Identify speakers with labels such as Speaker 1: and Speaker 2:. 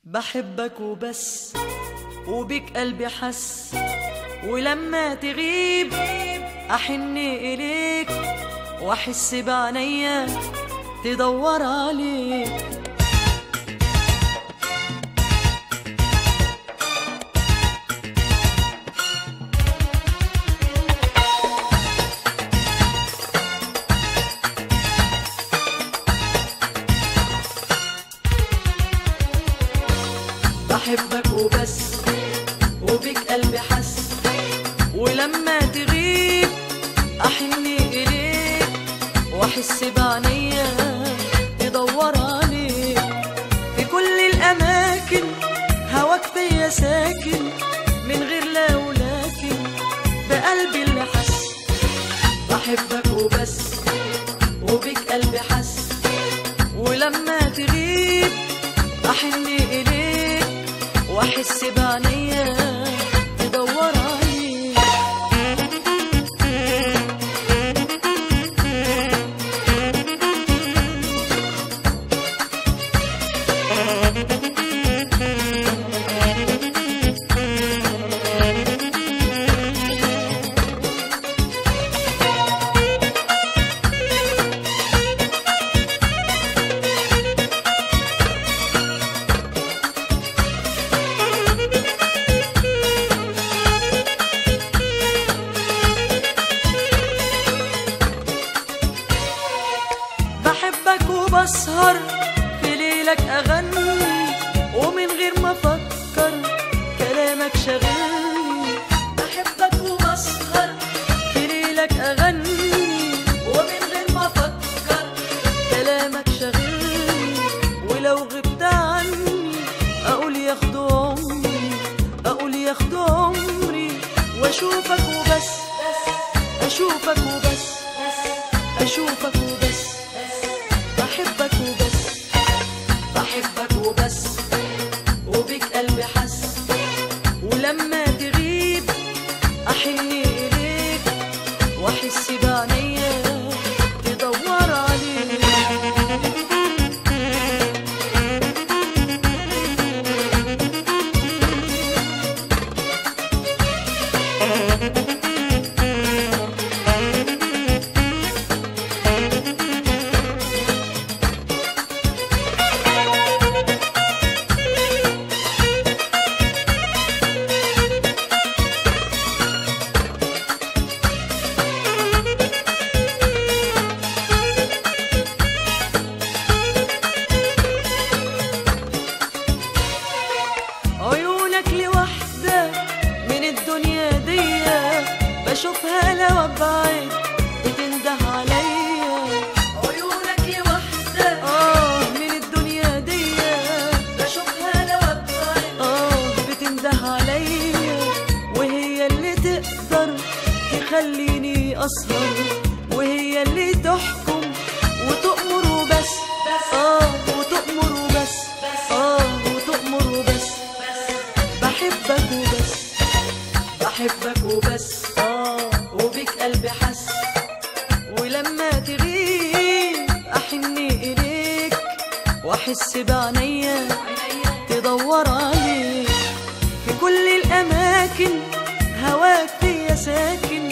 Speaker 1: بحبك وبس، وبك قلبي حس، ولما تغيب أحن إليك وأحس بعنيا تدور عليك. بحبك وبس، وبك قلبي حس، ولما تغيب أحن إليك وأحس بعنيا تدور عليك. في كل الأماكن هواك فيا ساكن، من غير لا ولكن بقلبي اللي حس. بحبك وبس، وبك قلبي حس، ولما تغيب أحن إليك وأحس بعنيا تدور عليك. بحبك وبسهر في ليلك أغني، ومن غير ما أفكر كلامك شاغلني. بحبك وبسهر في ليلك أغني، ومن غير ما أفكر كلامك شاغلني. ولو غبت عني أقول ياخدوا عمري، أقول ياخدوا عمري، وأشوفك وبس، أشوفك وبس، أشوفك وبس. بحبك وبس، بحبك وبس، وبك قلبي حس، ولما تغيب أحن إليك وأحس بعنيا تدور عليك. عيونك لوحدة من الدنيا دي، بشوفها لو ابعد بتنده عليا. عيونك لوحدة من الدنيا دي، بشوفها لو ابعد بتنده عليا. وهي اللي تقدر تخليني اسهر، وهي اللي تحكم وتؤمر وبس، وتؤمر وبس، وتؤمر وبس. بحبك وبس، بحبك وبس، وبك قلبي حس، ولما تغيب أحن إليك وأحس بعنيا تدور عليك. في كل الأماكن هواك فيا ساكن،